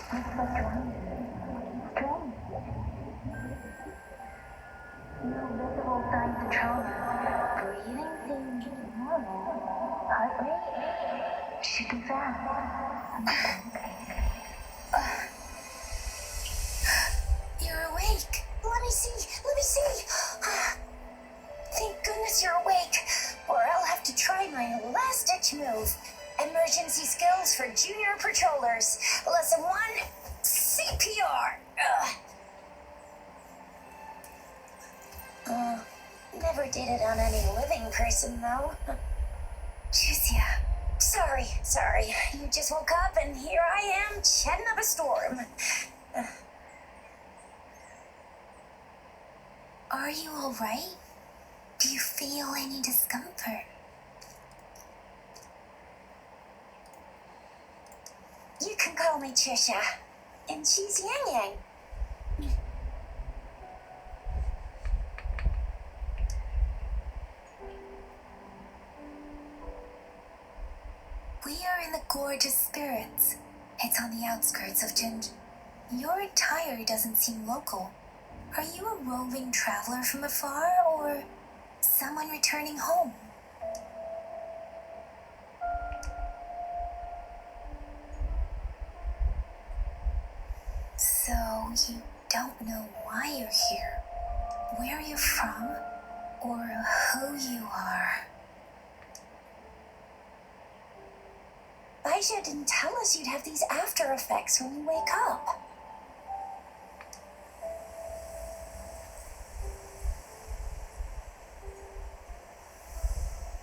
It's so strange. Strange. No visible signs of trauma. Breathing seems normal. Heart rate should be fast. You're awake. Let me see. Let me see. Thank goodness you're awake, or I'll have to try my last-ditch move. Emergency skills for junior patrollers. Lesson 1, CPR. Never did it on any living person, though. Juicia. Sorry. You just woke up, and here I am, chatting up a storm. Are you all right? Do you feel any discomfort? You can call me Trisha, and she's Yang Yang. We are in the Gorgeous Spirits. It's on the outskirts of Ginj. Your attire doesn't seem local. Are you a roving traveler from afar, or someone returning home? So you don't know why you're here, where you're from, or who you are. Baisha didn't tell us you'd have these after effects when you wake up.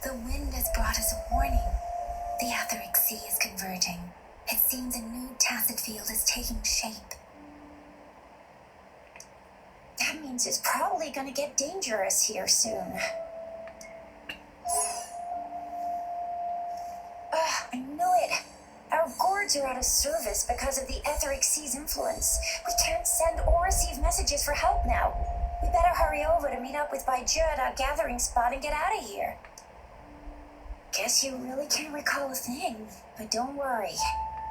The wind has brought us a warning. The Etheric Sea is converging. It seems a new tacit field is taking shape. That means it's probably gonna get dangerous here soon. I knew it. Our gourds are out of service because of the Etheric Sea's influence. We can't send or receive messages for help now. We better hurry over to meet up with Baiju at our gathering spot and get out of here. Guess you really can't recall a thing, but don't worry.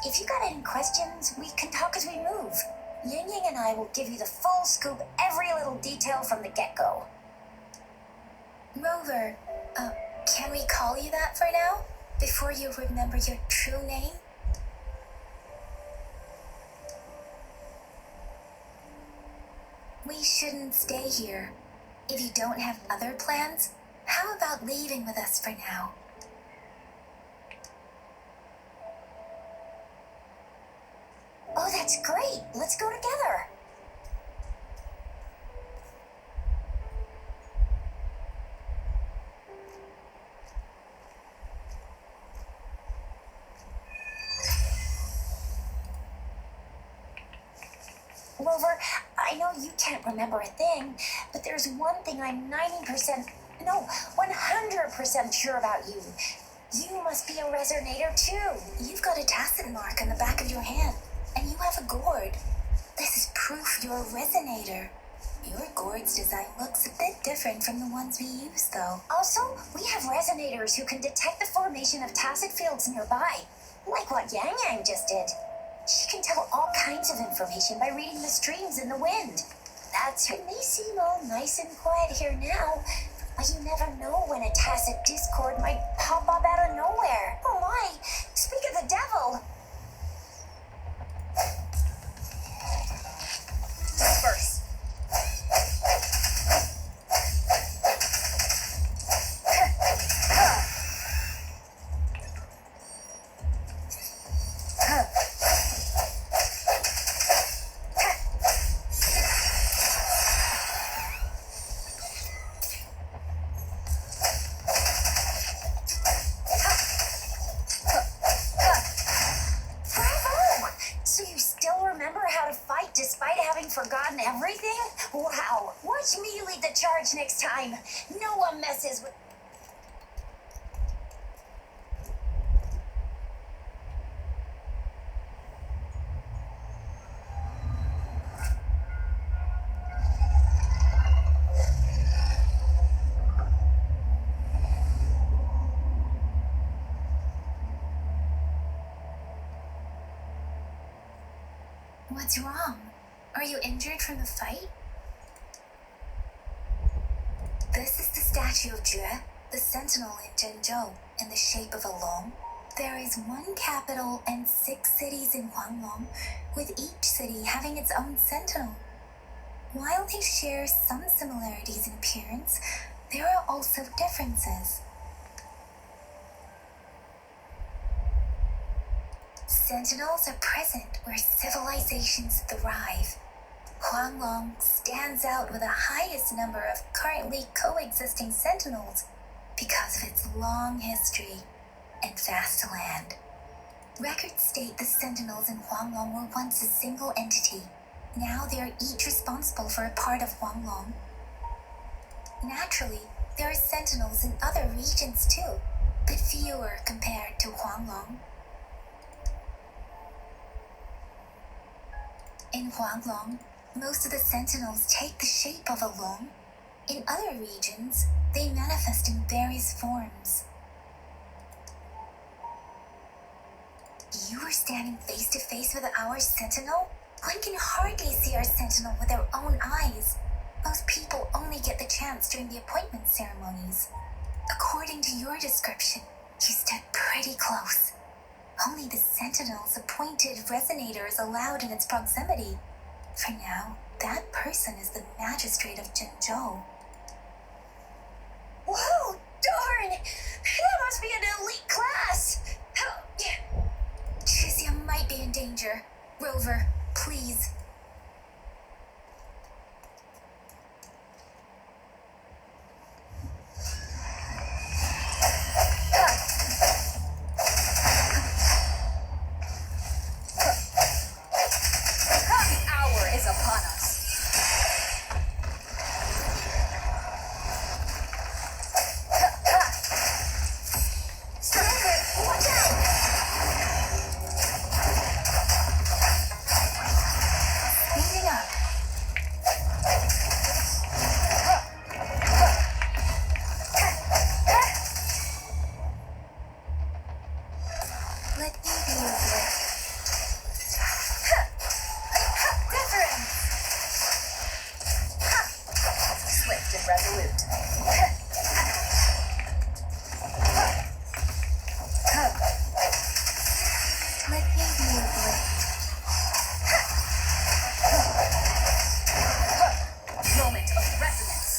If you got any questions, we can talk as we move. Yang Yang and I will give you the full scoop, every little detail from the get-go. Rover, can we call you that for now? Before you remember your true name? We shouldn't stay here. If you don't have other plans, how about leaving with us for now? Oh, that's great. Let's go together. Rover, I know you can't remember a thing, but there's one thing I'm 100% sure about you. You must be a resonator too. You've got a tacit mark on the back of your hand, and you have a gourd. This is proof you're a resonator. Your gourd's design looks a bit different from the ones we use, though. Also, we have resonators who can detect the formation of tacit fields nearby, like what Yang Yang just did. She can tell all kinds of information by reading the streams in the wind. It may seem all nice and quiet here now, but you never know when a tacit discord might pop up out of nowhere. Oh my, speak of the devil. Disperse. Forgotten everything? Wow, watch me lead the charge next time. No one messes with... What's wrong? Are you injured from the fight? This is the statue of Jue, the sentinel in Zhengzhou, in the shape of a long. There is one capital and 6 cities in Huanglong, with each city having its own sentinel. While they share some similarities in appearance, there are also differences. Sentinels are present where civilizations thrive. Huanglong stands out with the highest number of currently coexisting sentinels because of its long history and vast land. Records state the sentinels in Huanglong were once a single entity. Now they are each responsible for a part of Huanglong. Naturally, there are sentinels in other regions too, but fewer compared to Huanglong. In Huanglong, most of the sentinels take the shape of a long. In other regions, they manifest in various forms. You were standing face to face with our sentinel? One can hardly see our sentinel with their own eyes. Most people only get the chance during the appointment ceremonies. According to your description, you stood pretty close. Only the sentinel's appointed resonator is allowed in its proximity. For now, that person is the magistrate of Zhengzhou. Whoa, darn! That must be an elite class! Chizia might be in danger. Rover, please. The hour is upon us. Striker, watch out! Speeding up. Let me be your brake. Different! Swift and resolute. Let me be your brake. Moment of resonance.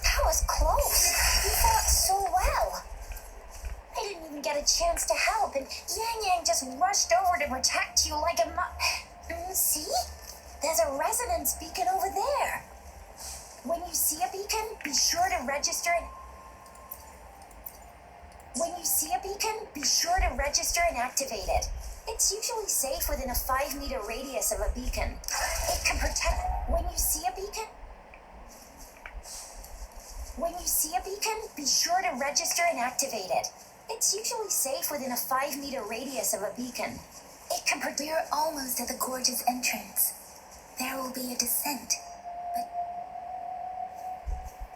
That was close. You fought so well. I didn't even get a chance to help, and Yang Yang just rushed over to protect you like a see? There's a resonance beacon over there. When you see a beacon, be sure to register it. When you see a beacon, be sure to register and activate it. It's usually safe within a 5-meter radius of a beacon. It can protect. When you see a beacon, be sure to register and activate it. It's usually safe within a 5-meter radius of a beacon. It can We're almost at the gorge's entrance. There will be a descent.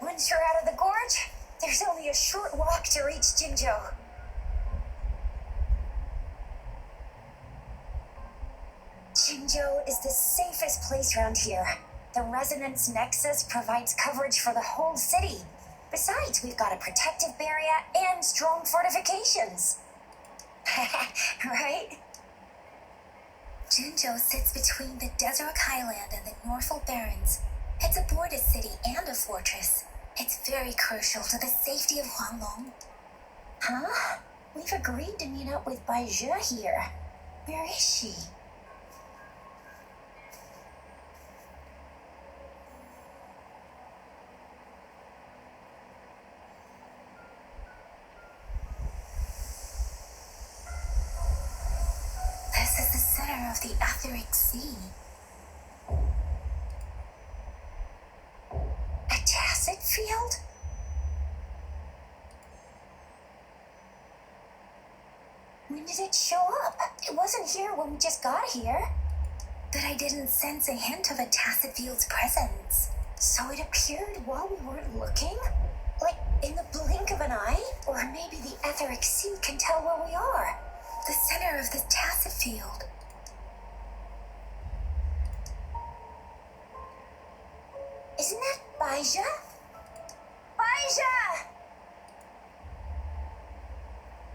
Once you're out of the gorge, there's only a short walk to reach Jinzhou. Jinzhou is the safest place around here. The resonance nexus provides coverage for the whole city. Besides, we've got a protective barrier and strong fortifications. Right? Jinzhou sits between the Desert Highland and the Norfolk Barrens. It's a border city and a fortress. It's very crucial to the safety of Huanglong. Huh? We've agreed to meet up with Bai Zhe here. Where is she? This is the center of the Etheric Sea. field? When did it show up? It wasn't here when we just got here. But I didn't sense a hint of a tacit field's presence. So it appeared while we weren't looking? Like in the blink of an eye? Or maybe the etheric sea can tell where we are. The center of the tacit field. Isn't that Baija? Baija!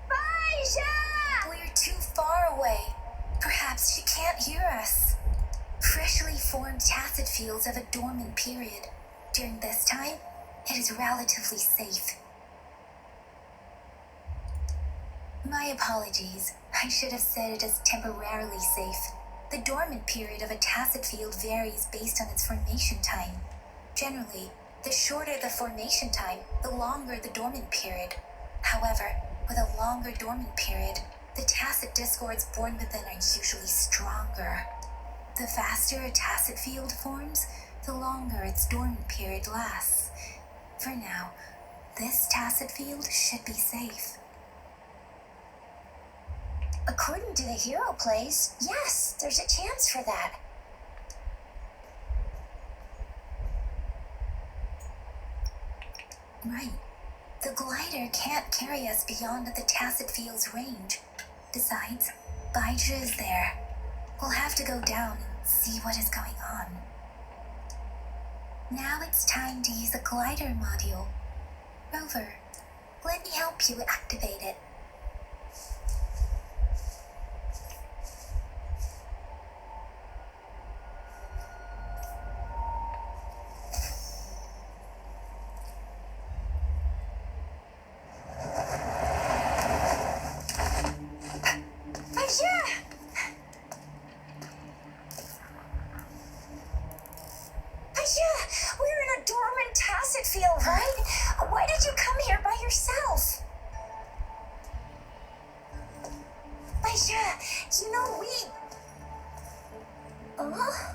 Baija! We're too far away. Perhaps she can't hear us. Freshly formed tacit fields have a dormant period. During this time, it is relatively safe. My apologies. I should have said it is temporarily safe. The dormant period of a tacit field varies based on its formation time. Generally, the shorter the formation time, the longer the dormant period. However, with a longer dormant period, the tacit discords born within are usually stronger. The faster a tacit field forms, the longer its dormant period lasts. For now, this tacit field should be safe. According to the hero plays, yes, there's a chance for that. Right. The glider can't carry us beyond the tacit field's range. Besides, Baija is there. We'll have to go down and see what is going on. Now it's time to use the glider module. Rover, let me help you activate it. We're in a dormant tacit field, right? Why did you come here by yourself? Baija, you know we... Huh?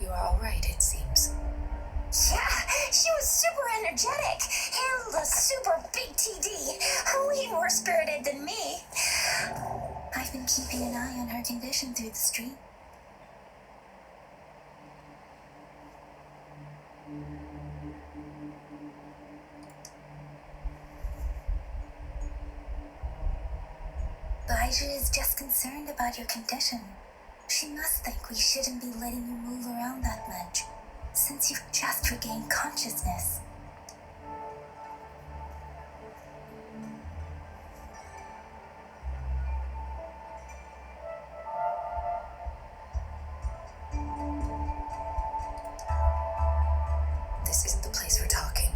You are all right, it seems. Yeah, she was super energetic and a super big TD. Way more spirited than me. I've been keeping an eye on her condition through the street. Baija is just concerned about your condition. She must think we shouldn't be letting you move around that much, since you've just regained consciousness. This isn't the place for talking.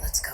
Let's go.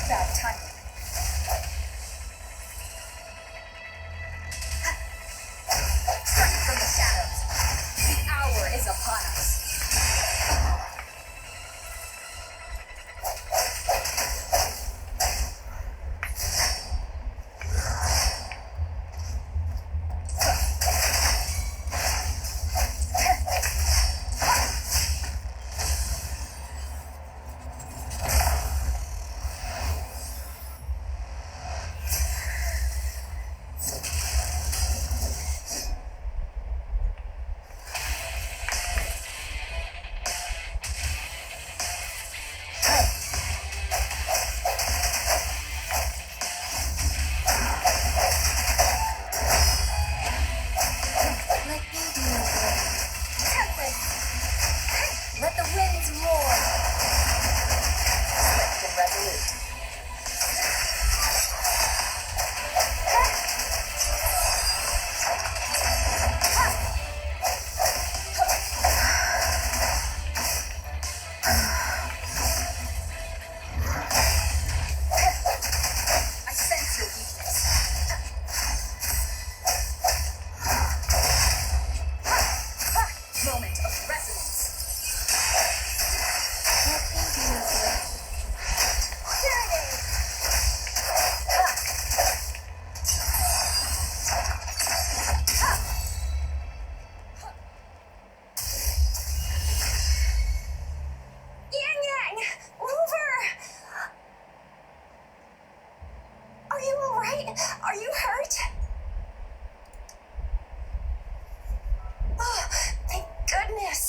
Bad timing. Strike from the shadows. The hour is upon us. Let the winds roar. Swift and resolute. I sense your weakness. Moment of resonance. Let me do this. Here it is. Yang Yang! Rover! Are you alright? Are you hurt? Oh, thank goodness.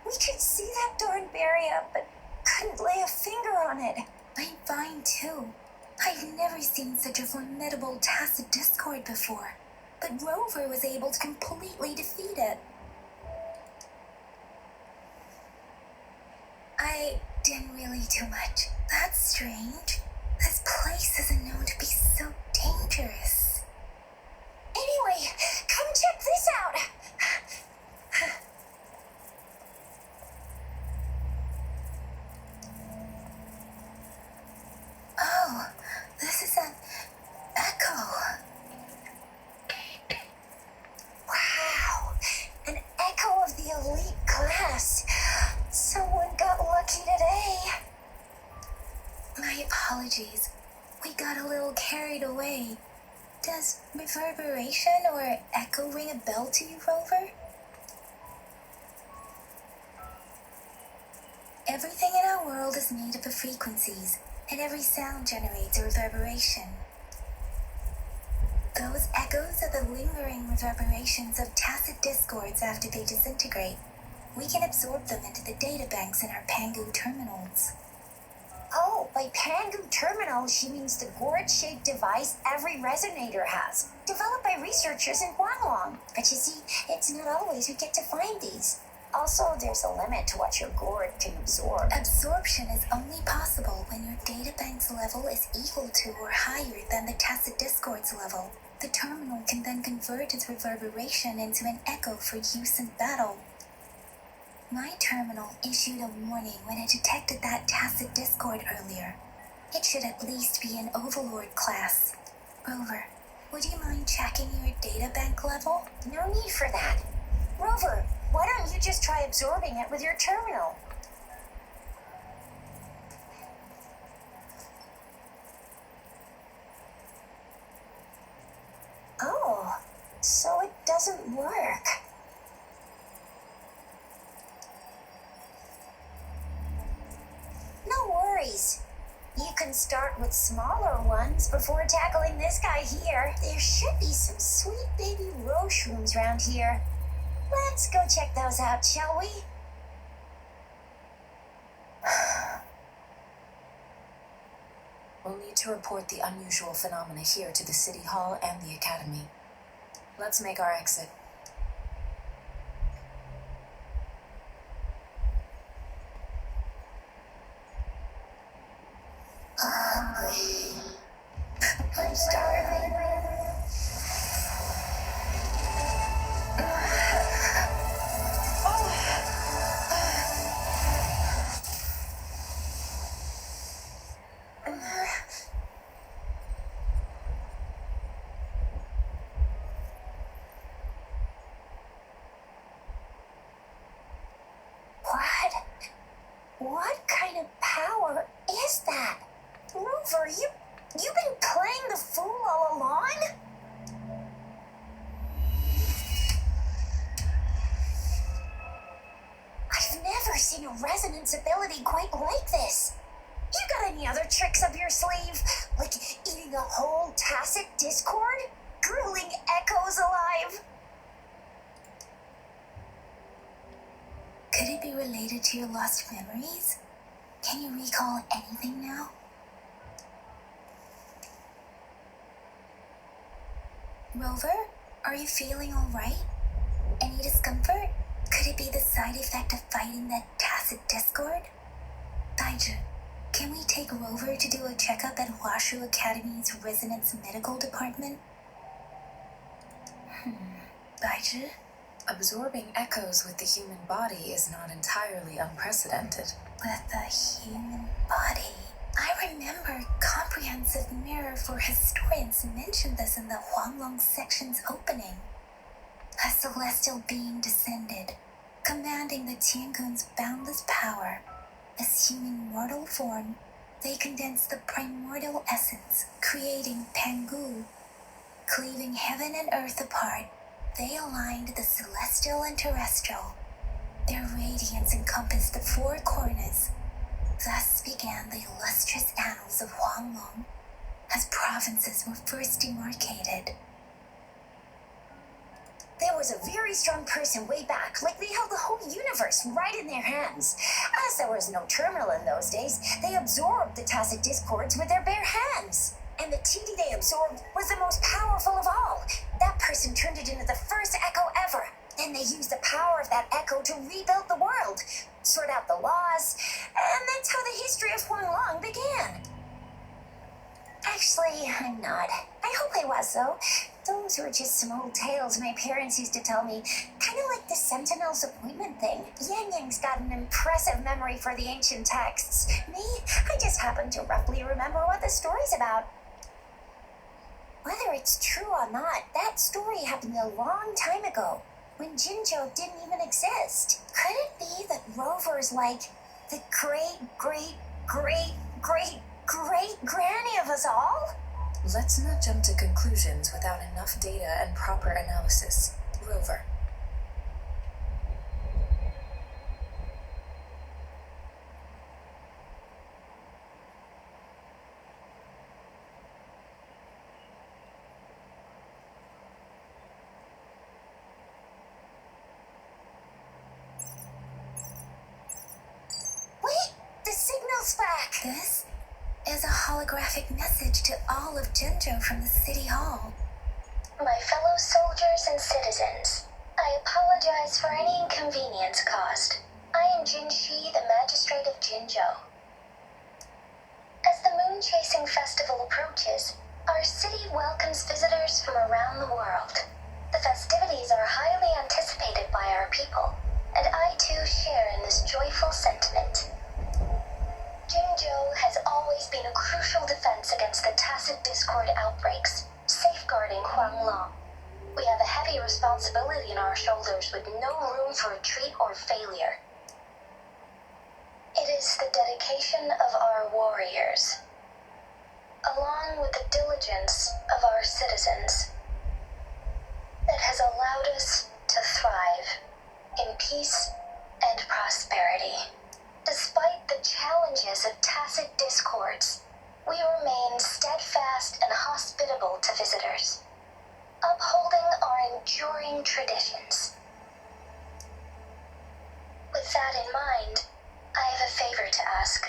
We could see that darn barrier, but couldn't lay a finger on it. I'm fine too. I've never seen such a formidable tacit discord before, but Rover was able to completely defeat it. I didn't really do much. That's strange. This place isn't known to be so dangerous. Anyway, come check this out. Oh, this is an echo. Wow, an echo of the elite class. Someone got lucky today. My apologies. We got a little carried away. Does reverberation or echo ring a bell to you, Rover? Everything in our world is made up of frequencies, and every sound generates a reverberation. Those echoes are the lingering reverberations of tacit discords after they disintegrate. We can absorb them into the databanks in our Pangu terminals. Oh, by Pangu terminal, she means the gourd-shaped device every resonator has, developed by researchers in Guanlong. But you see, it's not always we get to find these. Also, there's a limit to what your gourd can absorb. Absorption is only possible when your databank's level is equal to or higher than the tacit discord's level. The terminal can then convert its reverberation into an echo for use in battle. My terminal issued a warning when it detected that tacit discord earlier. It should at least be an Overlord class. Rover, would you mind checking your databank level? No need for that. Rover, why don't you just try absorbing it with your terminal? Oh, so it doesn't work. No worries. You can start with smaller ones before tackling this guy here. There should be some sweet baby roche rooms around here. Let's go check those out, shall we? We'll need to report the unusual phenomena here to the City Hall and the Academy. Let's make our exit. I'm starving. to your lost memories? Can you recall anything now? Rover, are you feeling alright? Any discomfort? Could it be the side effect of fighting that tacit discord? Baiju, can we take Rover to do a checkup at Huashu Academy's Resonance Medical Department? Baiju? Absorbing echoes with the human body is not entirely unprecedented. With the human body. I remember Comprehensive Mirror for Historians mentioned this in the Huanglong section's opening. A celestial being descended, commanding the Tiangun's boundless power. Assuming mortal form, they condensed the primordial essence, creating Pangu. Cleaving heaven and earth apart, they aligned the celestial and terrestrial. Their radiance encompassed the four corners. Thus began the illustrious annals of Huanglong, as provinces were first demarcated. There was a very strong person way back, like they held the whole universe right in their hands. As there was no terminal in those days, they absorbed the tacit discords with their bare hands. And the TD they absorbed was the most powerful of all. That person turned it into the first echo ever. Then they used the power of that echo to rebuild the world, sort out the laws, and that's how the history of Huanglong began. Actually, I'm not. I hope I was, though. Those were just some old tales my parents used to tell me, kind of like the Sentinel's appointment thing. Yang Yang's got an impressive memory for the ancient texts. Me, I just happen to roughly remember what the story's about. Whether it's true or not, that story happened a long time ago, when Jinzhou didn't even exist. Could it be that Rover's like the great-great-great-great-great-granny of us all? Let's not jump to conclusions without enough data and proper analysis. Rover. Wait, the signal's back! This is a holographic message to all of Jinzhou from the City Hall. My fellow soldiers and citizens, I apologize for any inconvenience caused. I am Jin Shi, the magistrate of Jinzhou. As the Moon Chasing Festival approaches, our city welcomes visitors from around the world. The festivities are highly anticipated by our people, and I too share in this joyful sentiment. Jinzhou has always been a crucial defense against the tacit discord outbreaks, safeguarding Huanglong. We have a heavy responsibility on our shoulders with no room for retreat or failure. It is the dedication of our warriors, along with the diligence of our citizens, that has allowed us to thrive in peace and prosperity. Despite the challenges of tacit discords, we remain steadfast and hospitable to visitors, upholding our enduring traditions. With that in mind, I have a favor to ask.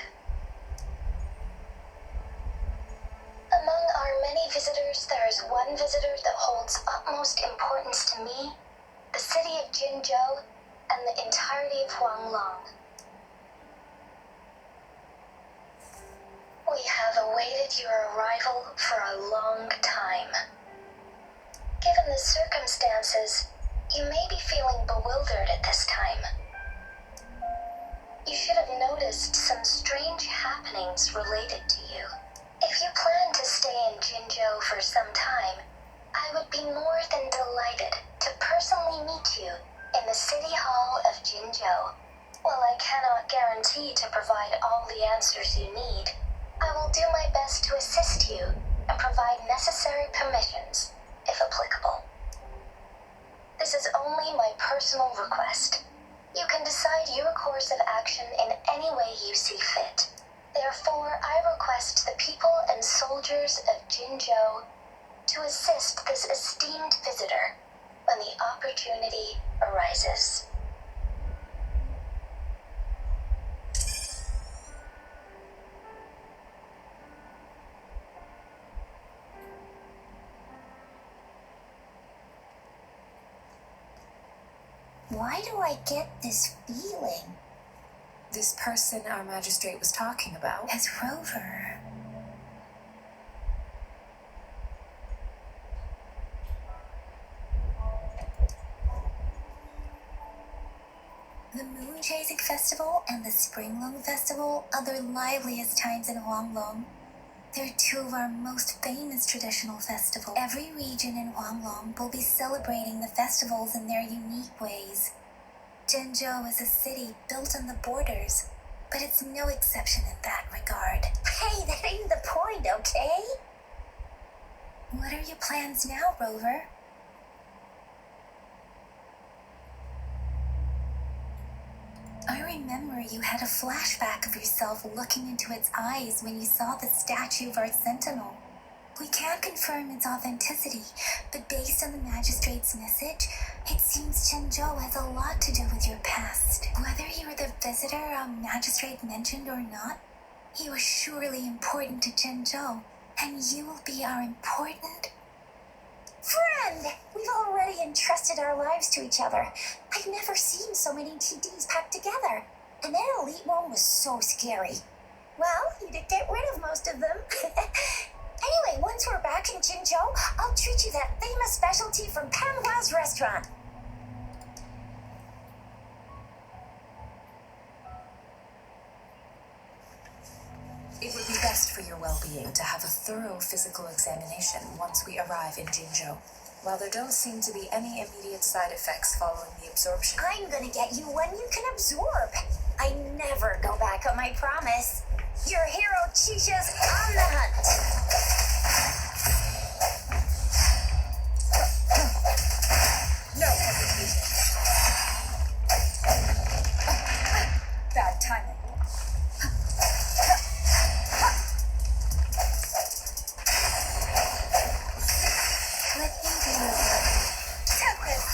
Among our many visitors, there is one visitor that holds utmost importance to me, the city of Jinzhou, and the entirety of Huanglong. We have awaited your arrival for a long time. Given the circumstances, you may be feeling bewildered at this time. You should have noticed some strange happenings related to you. If you plan to stay in Jinzhou for some time, I would be more than delighted to personally meet you in the City Hall of Jinzhou. While I cannot guarantee to provide all the answers you need, I will do my best to assist you and provide necessary permissions, if applicable. This is only my personal request. You can decide your course of action in any way you see fit. Therefore, I request the people and soldiers of Jinzhou to assist this esteemed visitor when the opportunity arises. why do I get this feeling? This person our magistrate was talking about? As Rover. The Moon Chasing Festival and the Springlong Festival are the liveliest times in Huanglong. They're two of our most famous traditional festivals. Every region in Huanglong will be celebrating the festivals in their unique ways. Zhenzhou is a city built on the borders, but it's no exception in that regard. Hey, that ain't the point, okay? What are your plans now, Rover? I remember you had a flashback of yourself looking into its eyes when you saw the statue of our sentinel. We can't confirm its authenticity, but based on the magistrate's message, it seems Zhenzhou has a lot to do with your past. Whether you were the visitor our magistrate mentioned or not, you are surely important to Zhenzhou, and you will be our important Friend! We've already entrusted our lives to each other. I've never seen so many TDs packed together. And that elite one was so scary. Well, you did get rid of most of them. Anyway, once we're back in Jinzhou, I'll treat you that famous specialty from Panhua's restaurant. It would be best for your well-being to have a thorough physical examination once we arrive in Jinzhou. While there don't seem to be any immediate side effects following the absorption. I'm gonna get you one you can absorb. I never go back on my promise. Your hero Chisha's on the hunt. No hesitation. Bad timing. Let me do it. Take this.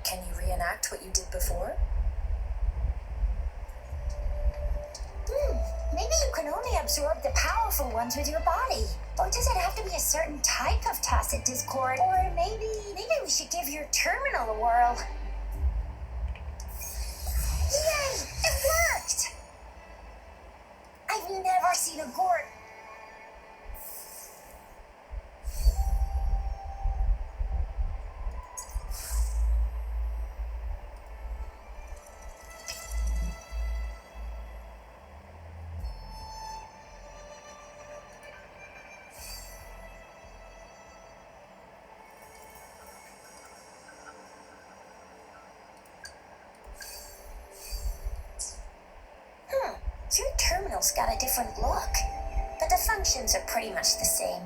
Can you reenact what you did before? Maybe you can only absorb the powerful ones with your body. Or does it have to be a certain type of tacit discord? Or maybe we should give your terminal a whirl. Yay! It worked! I've never seen a gourd. Your terminal's got a different look, but the functions are pretty much the same.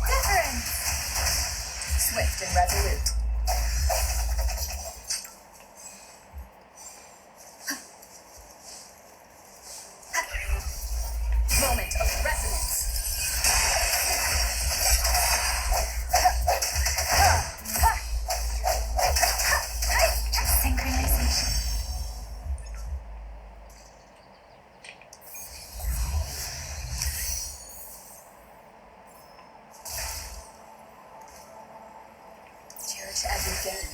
Different! Swift and resolute. Moment of resonance. Synchronization. Cherish every gain.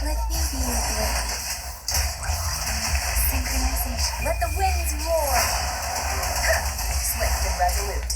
Let me be your blade. Synchronization. Let the winds roar. Swift and resolute.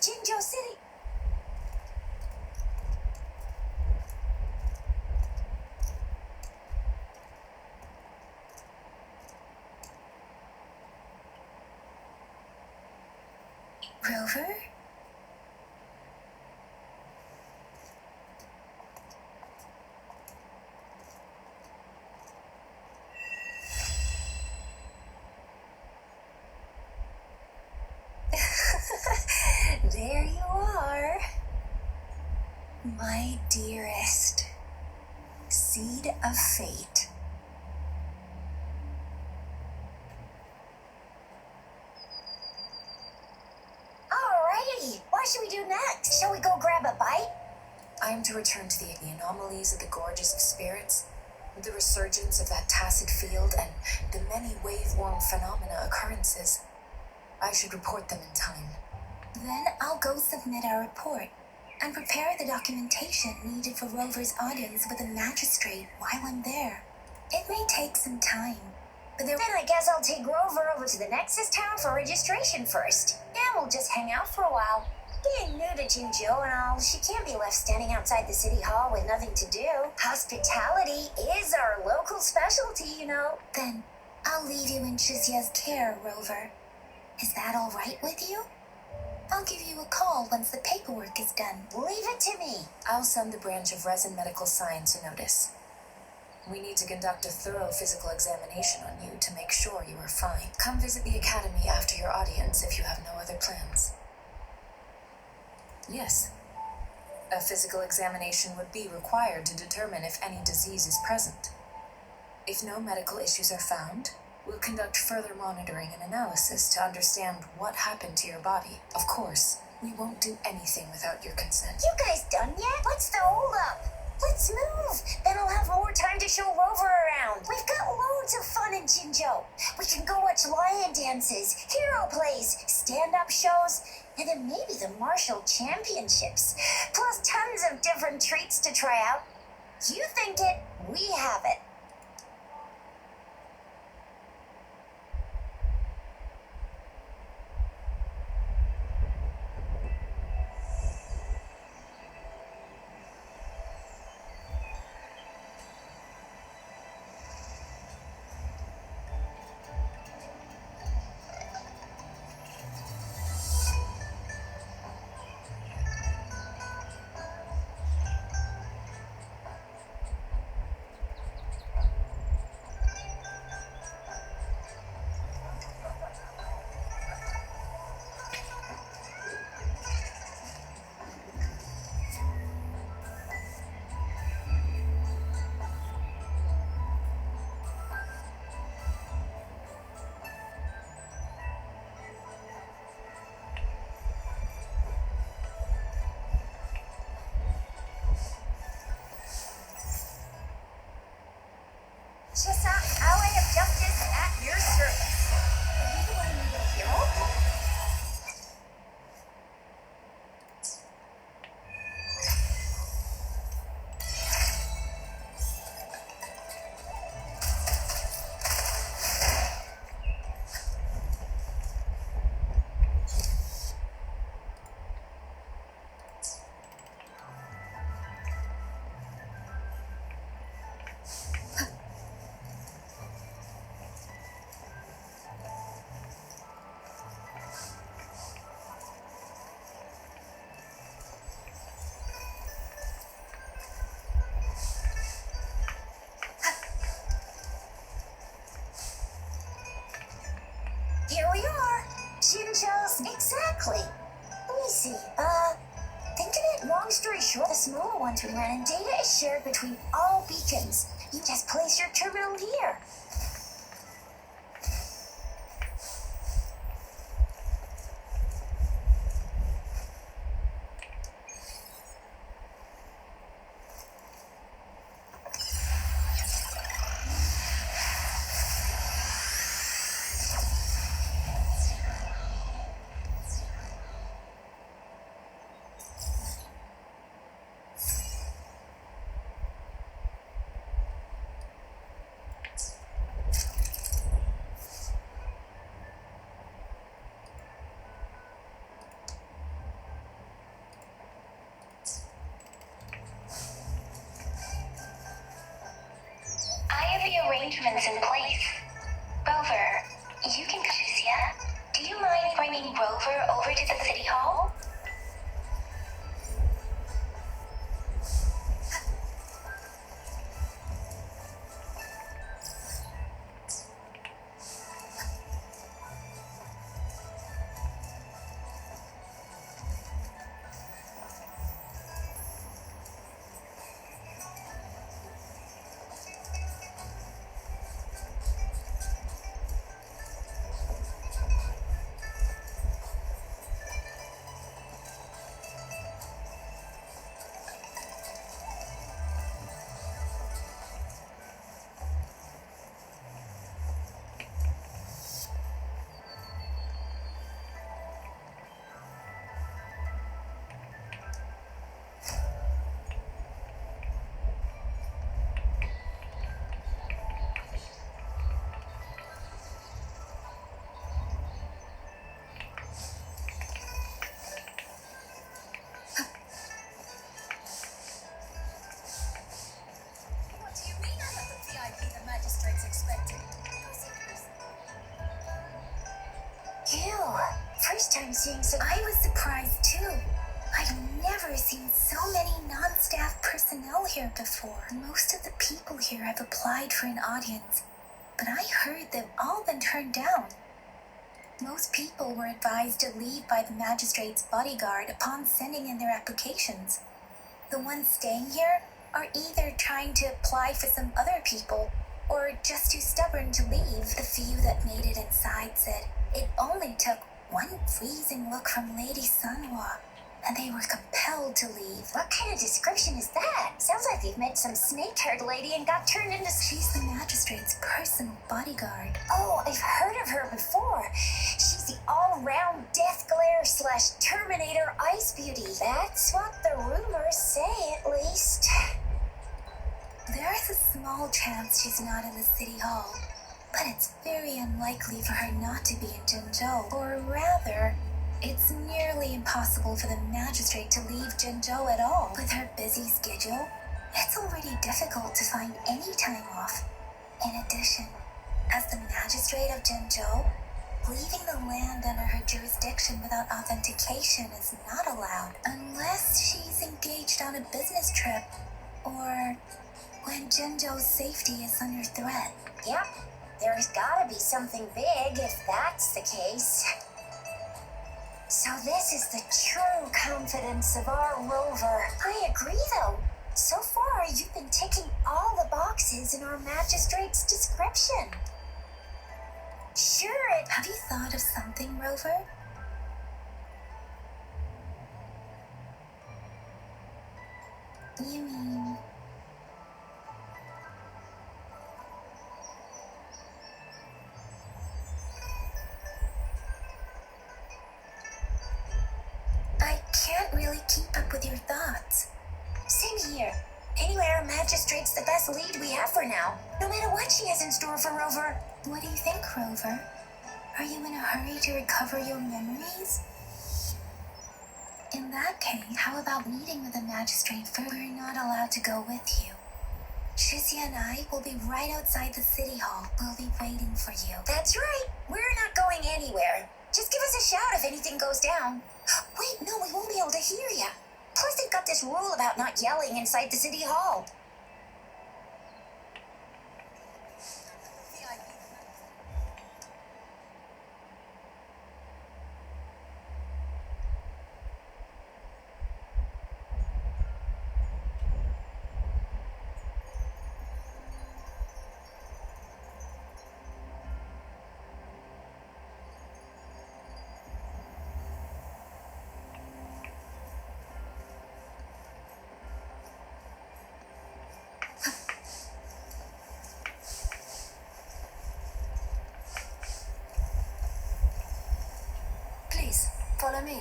Jinzhou City. Rover? There you are. My dearest. Seed of fate. Alrighty, what should we do next? Shall we go grab a bite? I am to return to the anomalies of the Gorges of Spirits, the resurgence of that tacit field, and the many wave-worn phenomena occurrences. I should report them in time. Then I'll go submit our report and prepare the documentation needed for Rover's audience with the magistrate while I'm there. It may take some time, but Then I guess I'll take Rover over to the Nexus Tower for registration first. And we'll just hang out for a while. Being new to Jinzhou and all, she can't be left standing outside the city hall with nothing to do. Hospitality is our local specialty, you know. Then I'll leave you in Shizia's care, Rover. Is that all right with you? I'll give you a call once the paperwork is done. Leave it to me. I'll send the branch of Resin Medical Science a notice. We need to conduct a thorough physical examination on you to make sure you are fine. Come visit the academy after your audience if you have no other plans. Yes. A physical examination would be required to determine if any disease is present. If no medical issues are found, we'll conduct further monitoring and analysis to understand what happened to your body. Of course, we won't do anything without your consent. You guys done yet? What's the holdup? Let's move. Then I'll have more time to show Rover around. We've got loads of fun in Jinzhou. We can go watch lion dances, hero plays, stand-up shows, and then maybe the martial championships. Plus tons of different treats to try out. You think it, we have it. Chisa, our way of justice at your service. Are you the one who needed a hero? Here we are. Jinzhou's exactly. Let me see. Thinking it long story short, the smaller ones we ran, and data is shared between all beacons. You just place your terminal here. arrangements in place. Rover, you can choose, yeah? Do you mind bringing Rover over to the City Hall? What do you mean I'm not the VIP the magistrates expected? Ew. First time seeing so. I was surprised too. I've never seen so many non-staff personnel here before. Most of the people here have applied for an audience, but I heard they've all been turned down. Most people were advised to leave by the magistrate's bodyguard upon sending in their applications. The ones staying here are either trying to apply for some other people or just too stubborn to leave. The few that made it inside said it only took one freezing look from Lady Sunhwa, and they were compelled to leave. What kind of description is that? Sounds like they've met some snake-haired lady and got turned into. She's the magistrate's personal bodyguard. Oh, I've heard of her before. She's the all-round death glare / Terminator ice beauty. That's what the rumors say, at least. There is a small chance she's not in the City Hall, but it's very unlikely for her not to be in Jinzhou. Or rather, it's nearly impossible for the magistrate to leave Jinzhou at all. With her busy schedule, it's already difficult to find any time off. In addition, as the magistrate of Jinzhou, leaving the land under her jurisdiction without authentication is not allowed, unless she's engaged on a business trip, or when Jinzhou's safety is under threat. Yep, there's gotta be something big if that's the case. So this is the true confidence of our Rover. I agree, though. So far, you've been ticking all the boxes in our magistrate's description. Sure, Have you thought of something, Rover? You mean... I can't really keep up with your thoughts. Same here. Anyway, our magistrate's the best lead we have for now, no matter what she has in store for Rover. What do you think, Rover? Are you in a hurry to recover your memories? In that case, how about meeting with the magistrate first? We're not allowed to go with you. Shizia and I will be right outside the City Hall. We'll be waiting for you. That's right. We're not going anywhere. Just give us a shout if anything goes down. Wait, no, we won't be able to hear ya. Plus, they've got this rule about not yelling inside the City Hall. Please, follow me.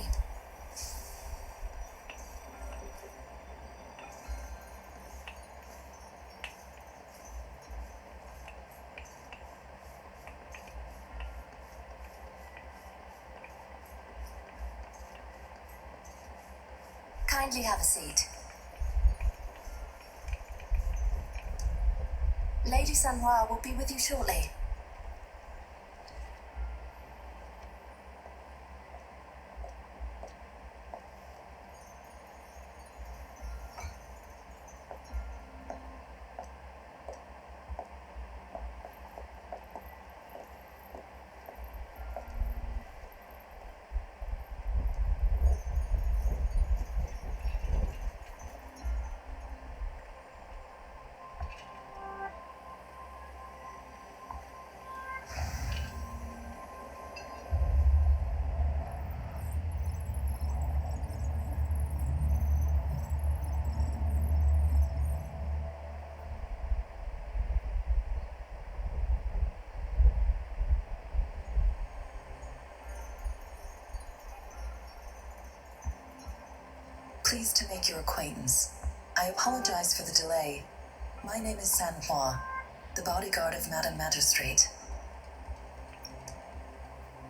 Kindly have a seat. Lady Sanoir will be with you shortly. Pleased to make your acquaintance. I apologize for the delay. My name is Sanoir, the bodyguard of Madame Magistrate.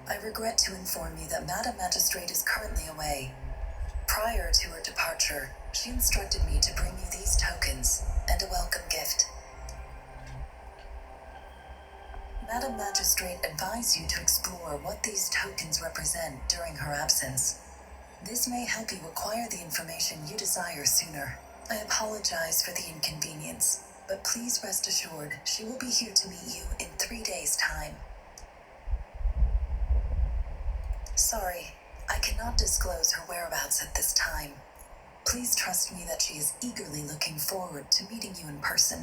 I regret to inform you that Madame Magistrate is currently away. Prior to her departure, she instructed me to bring you these tokens and a welcome gift. Madame Magistrate advised you to explore what these tokens represent during her absence. This may help you acquire the information you desire sooner. I apologize for the inconvenience, but please rest assured she will be here to meet you in 3 days' time. Sorry, I cannot disclose her whereabouts at this time. Please trust me that she is eagerly looking forward to meeting you in person.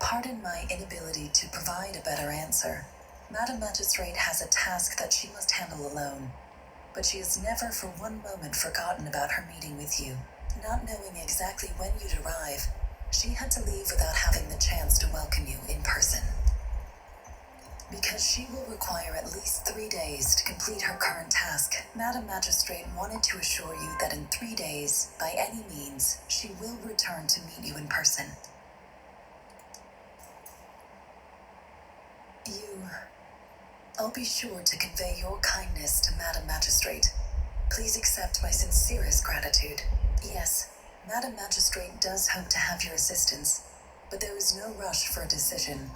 Pardon my inability to provide a better answer. Madame Magistrate has a task that she must handle alone, but she has never for one moment forgotten about her meeting with you. Not knowing exactly when you'd arrive, she had to leave without having the chance to welcome you in person. Because she will require at least 3 days to complete her current task, Madame Magistrate wanted to assure you that in 3 days, by any means, she will return to meet you in person. I'll be sure to convey your kindness to Madame Magistrate. Please accept my sincerest gratitude. Yes, Madame Magistrate does hope to have your assistance, but there is no rush for a decision.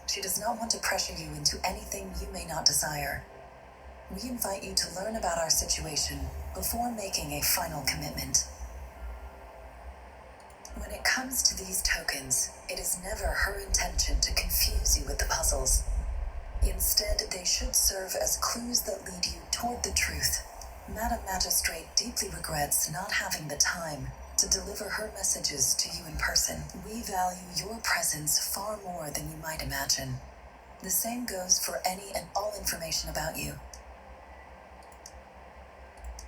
She does not want to pressure you into anything you may not desire. We invite you to learn about our situation before making a final commitment. When it comes to these tokens, it is never her intention to confuse you with the puzzles. Instead, they should serve as clues that lead you toward the truth. Madame Magistrate deeply regrets not having the time to deliver her messages to you in person. We value your presence far more than you might imagine. The same goes for any and all information about you.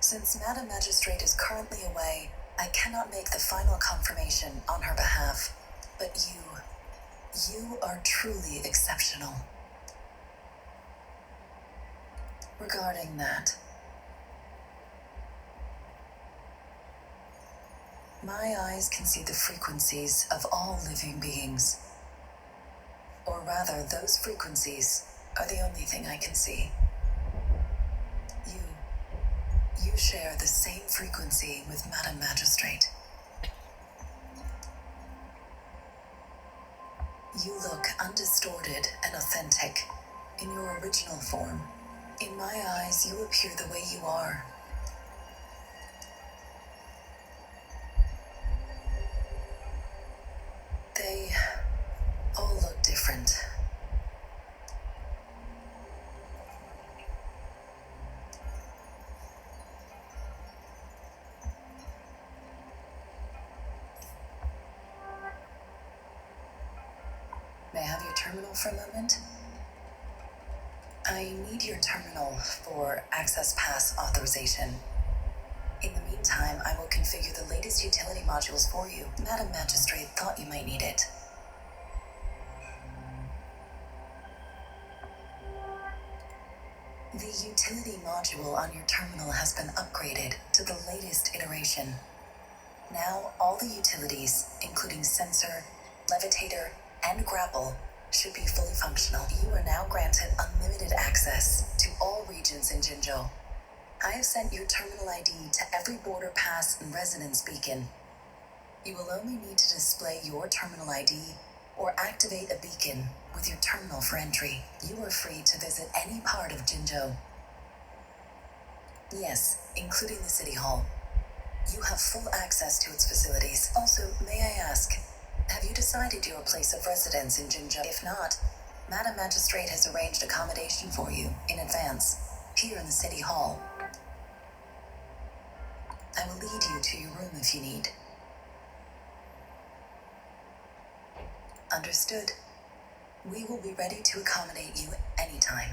Since Madame Magistrate is currently away, I cannot make the final confirmation on her behalf. But you are truly exceptional. Regarding that, my eyes can see the frequencies of all living beings. Or rather, those frequencies are the only thing I can see. You share the same frequency with Madame Magistrate. You look undistorted and authentic in your original form. In my eyes, you appear the way you are. They all look different. May I have your terminal for a moment? I need your terminal for Access Pass authorization. In the meantime, I will configure the latest utility modules for you. Madame Magistrate thought you might need it. The utility module on your terminal has been upgraded to the latest iteration. Now, all the utilities, including sensor, levitator, and grapple, should be fully functional. You are now granted unlimited access to all regions in Jinzhou. I have sent your terminal ID to every border pass and resonance beacon. You will only need to display your terminal ID or activate a beacon with your terminal for entry. You are free to visit any part of Jinzhou. Yes, including the City Hall. You have full access to its facilities. Also, may I ask, have you decided your place of residence in Jinzhou? If not, Madam Magistrate has arranged accommodation for you in advance, here in the City Hall. I will lead you to your room if you need. Understood. We will be ready to accommodate you anytime.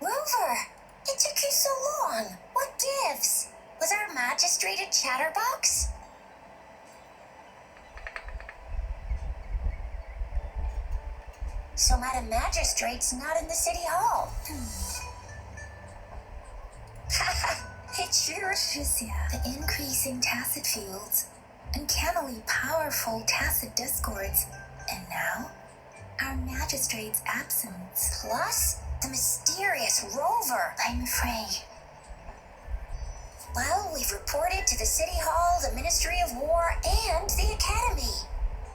Rover, it took you so long. What gives? Was our magistrate a chatterbox? So Madam Magistrate's not in the City Hall. It sure is. Shizia, the increasing tacit fields, uncannily powerful tacit discords, and now, our magistrate's absence. Plus, the mysterious Rover. I'm afraid. Well, we've reported to the City Hall, the Ministry of War, and the Academy.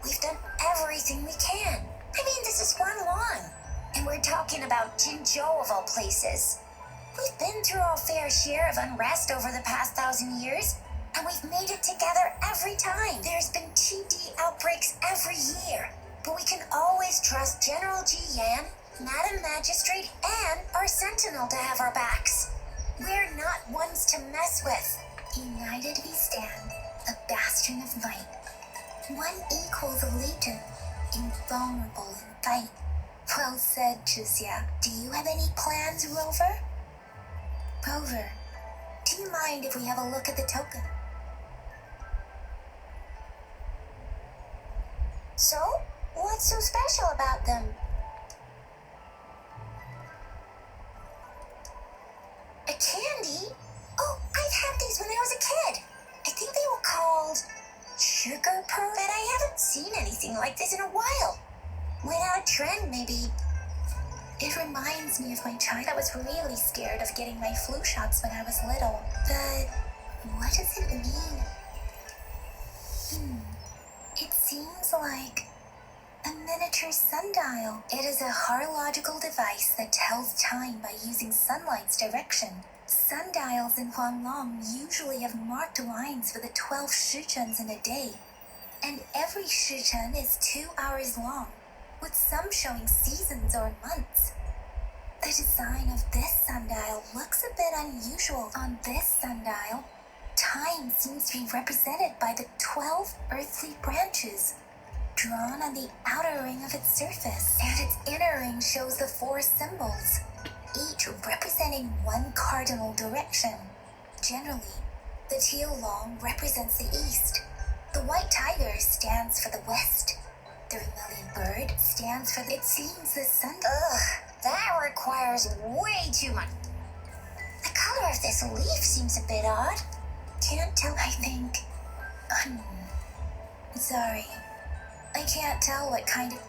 We've done everything we can. I mean, this is Huanglong. And we're talking about Jinzhou of all places. We've been through our fair share of unrest over the past 1,000 years, and we've made it together every time. There's been TD outbreaks every year, but we can always trust General Ji Yan, Madam Magistrate, and our Sentinel to have our backs. We're not ones to mess with. United we stand, a bastion of might. One equals a legion, invulnerable in fight. Well said, Chuzia. Do you have any plans, Rover? Rover, do you mind if we have a look at the token? So, what's so special about them? A candy? Oh, I've had these when I was a kid. I think they were called sugar pearl, but I haven't seen anything like this in a while. Went out of trend, maybe. It reminds me of my child. I was really scared of getting my flu shots when I was little. But what does it mean? It seems like a miniature sundial. It is a horological device that tells time by using sunlight's direction. Sundials in Huanglong usually have marked lines for the 12 shichens in a day. And every shichen is 2 hours long, with some showing seasons or months. The design of this sundial looks a bit unusual. On this sundial, time seems to be represented by the 12 earthly branches, drawn on the outer ring of its surface, and its inner ring shows the 4 symbols, each representing one cardinal direction. Generally, the teal long represents the east, the white tiger stands for the west, the vermilion bird stands for it seems the sun. Ugh, that requires way too much. The color of this leaf seems a bit odd. Can't tell. I think. Sorry. I can't tell what kind of.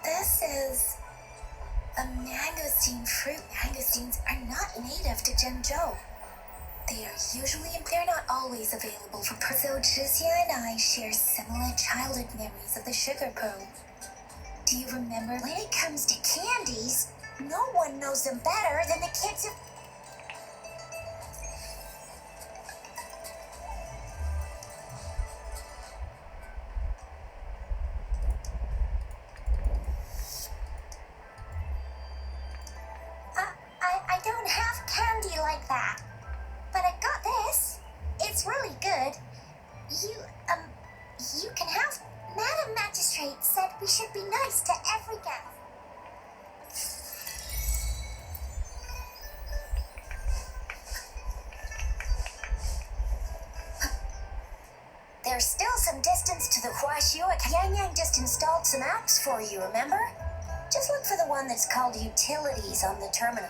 This is a mangosteen fruit. Mangosteens are not native to Jinzhou. They're not always available for so Chixia and I share similar childhood memories of the sugar pearl. Do you remember? When it comes to candies, no one knows them better than the kids of... I don't have candy like that. But I got this. It's really good. You can have... Madam Magistrate said we should be nice to every guest. distance to the Huaxiu, Yang Yang just installed some apps for you, remember? Just look for the one that's called Utilities on the terminal.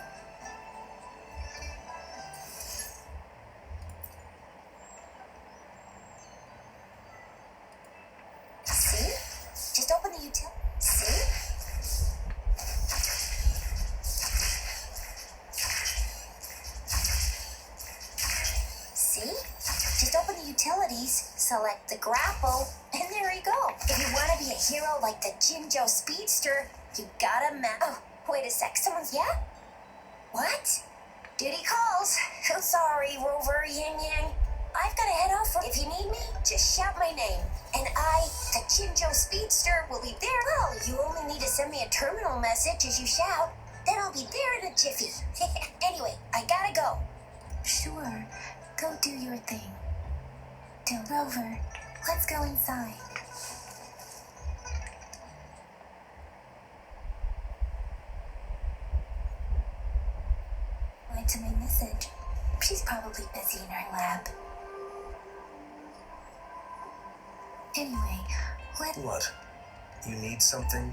See? Just open the util. See? See? Just open the utilities, select the grapple, and there you go. If you want to be a hero like the Jinzhou Speedster, you gotta Oh, wait a sec. Someone's... Yeah? What? Duty calls. Sorry, Rover, Yin Yang. I've got to head off. If you need me, just shout my name. And I, the Jinzhou Speedster, will be there. Well, you only need to send me a terminal message as you shout. Then I'll be there in a jiffy. Anyway, I gotta go. Sure, go do your thing. Rover, let's go inside. To my message. She's probably busy in her lab. Anyway, What? You need something?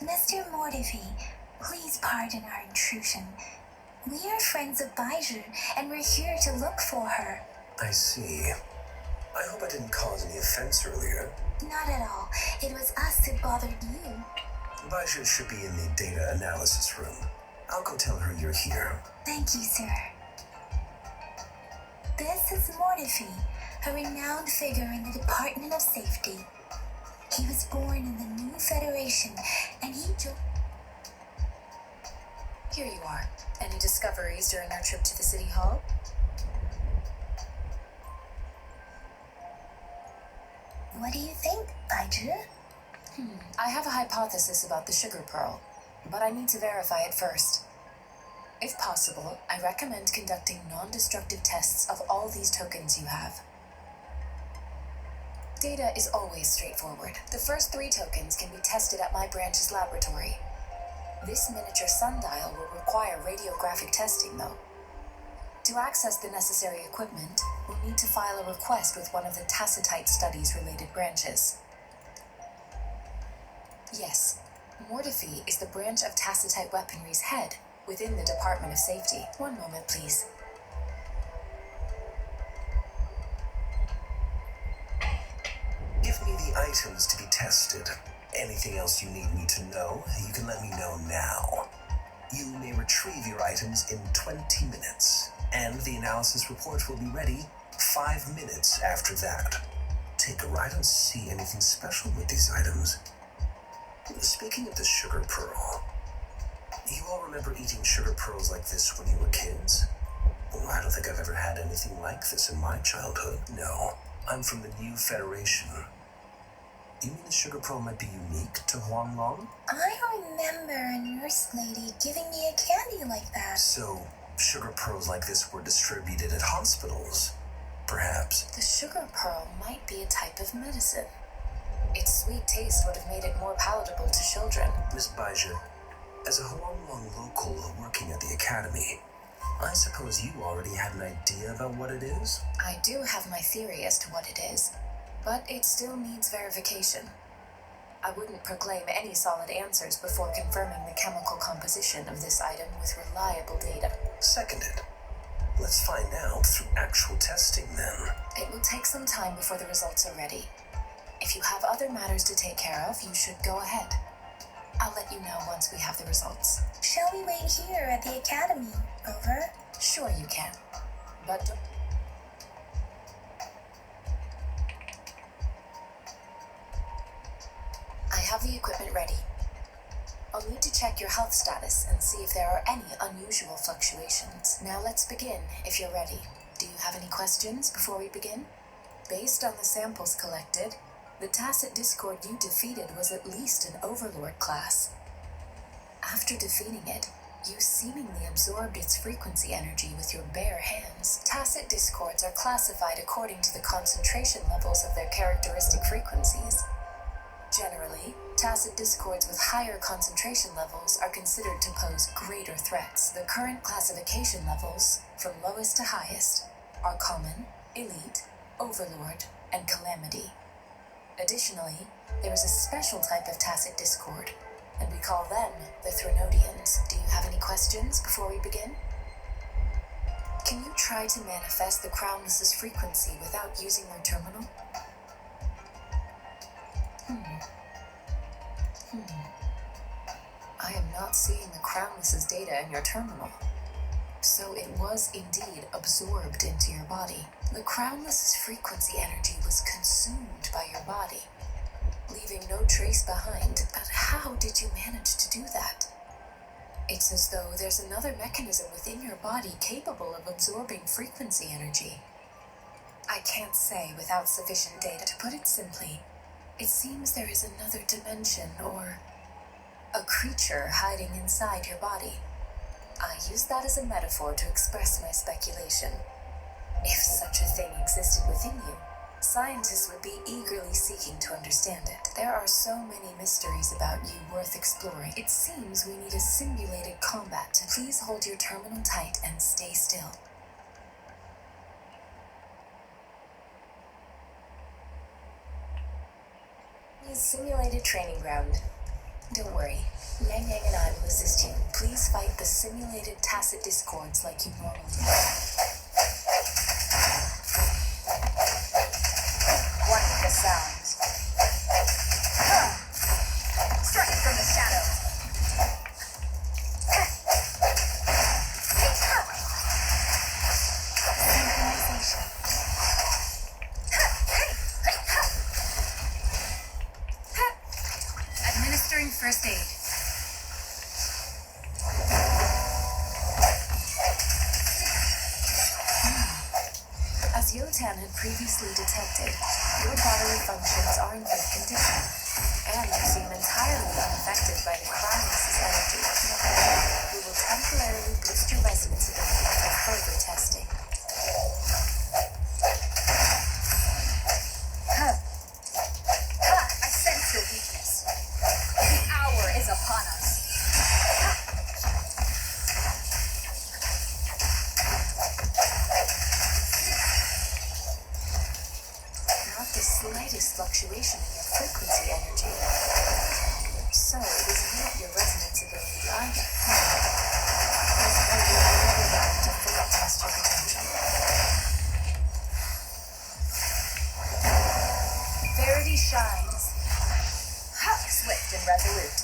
Mr. Mortivy, please pardon our intrusion. We are friends of Baiju, and we're here to look for her. I see. I hope I didn't cause any offense earlier. Not at all. It was us who bothered you. Baiju should be in the data analysis room. I'll go tell her you're here. Thank you, sir. This is Mortivy, a renowned figure in the Department of Safety. He was born in the new Federation, and he Here you are. Any discoveries during our trip to the City Hall? What do you think, Baiju? I have a hypothesis about the sugar pearl, but I need to verify it first. If possible, I recommend conducting non-destructive tests of all these tokens you have. Data is always straightforward. The first 3 tokens can be tested at my branch's laboratory. This miniature sundial will require radiographic testing, though. To access the necessary equipment, we'll need to file a request with one of the Tacitite Studies-related branches. Yes, Mortivy is the branch of Tacitite Weaponry's head within the Department of Safety. One moment, please. Give me the items to be tested. Anything else you need me to know, you can let me know now. You may retrieve your items in 20 minutes, and the analysis report will be ready 5 minutes after that. Take a ride and see anything special with these items. Speaking of the sugar pearl, you all remember eating sugar pearls like this when you were kids? Well, I don't think I've ever had anything like this in my childhood. No, I'm from the new Federation. You mean the sugar pearl might be unique to Huanglong? I remember a nurse lady giving me a candy like that. So, sugar pearls like this were distributed at hospitals, perhaps. The sugar pearl might be a type of medicine. Its sweet taste would have made it more palatable to children. Miss Baiju, as a Huanglong local working at the academy, I suppose you already had an idea about what it is? I do have my theory as to what it is, but it still needs verification. I wouldn't proclaim any solid answers before confirming the chemical composition of this item with reliable data. Seconded. Let's find out through actual testing then. It will take some time before the results are ready. If you have other matters to take care of, you should go ahead. I'll let you know once we have the results. Shall we wait here at the academy? Over? Sure you can, but don't... I have the equipment ready. I'll need to check your health status and see if there are any unusual fluctuations. Now let's begin, if you're ready. Do you have any questions before we begin? Based on the samples collected, the Tacit Discord you defeated was at least an Overlord class. After defeating it, you seemingly absorbed its frequency energy with your bare hands. Tacit Discords are classified according to the concentration levels of their characteristic frequencies. Generally, Tacit Discords with higher concentration levels are considered to pose greater threats. The current classification levels, from lowest to highest, are Common, Elite, Overlord, and calamity. Additionally, there is a special type of tacit discord, and we call them the Threnodians. Do you have any questions before we begin? Can you try to manifest the Crownless's frequency without using your terminal? I am not seeing the Crownless's data in your terminal. So it was indeed absorbed into your body. The Crownless's frequency energy was consumed by your body, leaving no trace behind. But how did you manage to do that? It's as though there's another mechanism within your body capable of absorbing frequency energy. I can't say without sufficient data. To put it simply, it seems there is another dimension or a creature hiding inside your body. I use that as a metaphor to express my speculation. If such a thing existed within you, scientists would be eagerly seeking to understand it. There are so many mysteries about you worth exploring. It seems we need a simulated combat. Please hold your terminal tight and stay still. Simulated training ground. Don't worry, Yang Yang and I will assist you. Please fight the simulated tacit discords like you normally do. Wonderful sounds. Striking from the shadows. Synchronization. Administering first aid. As Yotan had previously detected, your bodily functions are in good condition, and you seem entirely unaffected by the Crownless's energy. We will temporarily boost your resonance ability for further testing. I sense your weakness. The hour is upon us. Not the slightest fluctuation in your frequency energy. So it is not your resonance ability either. Let's hold you another round to fully test your potential. Verity shines. Swift and resolute.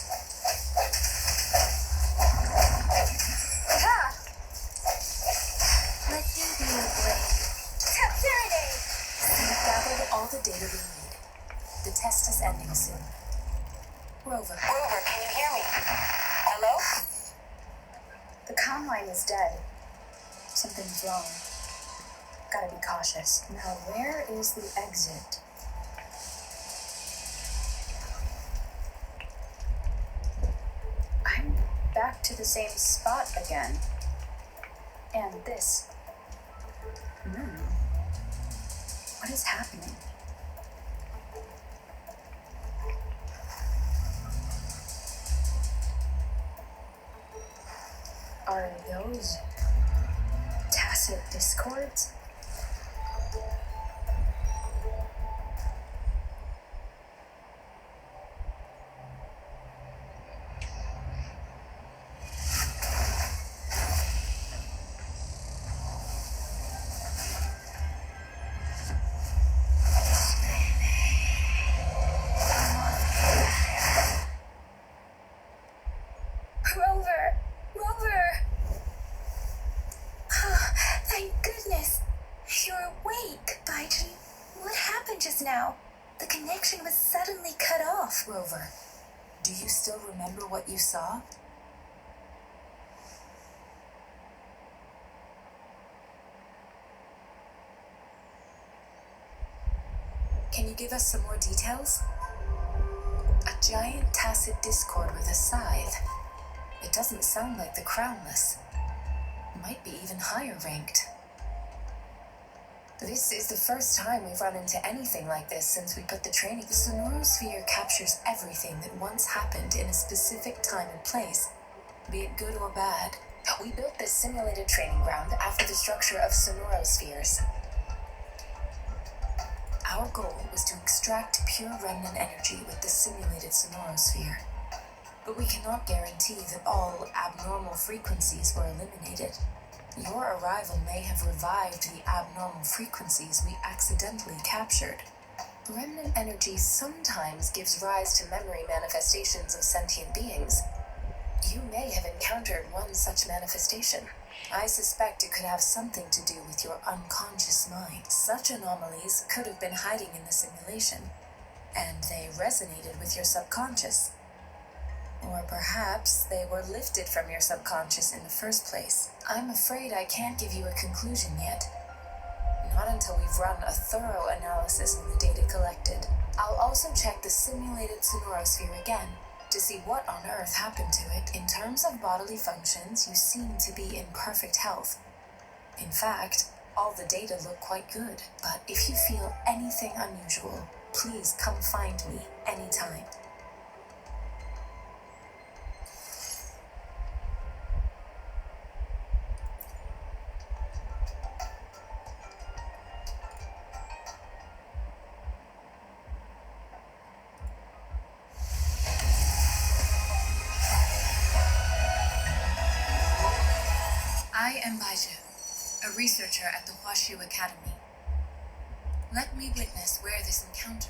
Let you be a blade. We've gathered all the data we need. The test is ending soon. Rover. Rover, can you hear me? Hello? The comm line is dead. Something's wrong. Gotta be cautious. Now, where is the exit? I'm back to the same spot again. And this. What is happening? Are those tacit discords? Rover! Thank goodness. You're awake. Baiji, what happened just now? The connection was suddenly cut off. Rover, do you still remember what you saw? Can you give us some more details? A giant tacit discord with a scythe. It doesn't sound like the Crownless. Might be even higher ranked. This is the first time we've run into anything like this since we put the training. The sonorosphere captures everything that once happened in a specific time and place, be it good or bad. We built this simulated training ground after the structure of sonorospheres. Our goal was to extract pure remnant energy with the simulated sonorosphere. But we cannot guarantee that all abnormal frequencies were eliminated. Your arrival may have revived the abnormal frequencies we accidentally captured. Remnant energy sometimes gives rise to memory manifestations of sentient beings. You may have encountered one such manifestation. I suspect it could have something to do with your unconscious mind. Such anomalies could have been hiding in the simulation, and they resonated with your subconscious. Or perhaps they were lifted from your subconscious in the first place. I'm afraid I can't give you a conclusion yet. Not until we've run a thorough analysis on the data collected. I'll also check the simulated sonorosphere again to see what on earth happened to it. In terms of bodily functions, you seem to be in perfect health. In fact, all the data look quite good. But if you feel anything unusual, please come find me anytime. I am Baiju, a researcher at the Huashu Academy. Let me witness where this encounter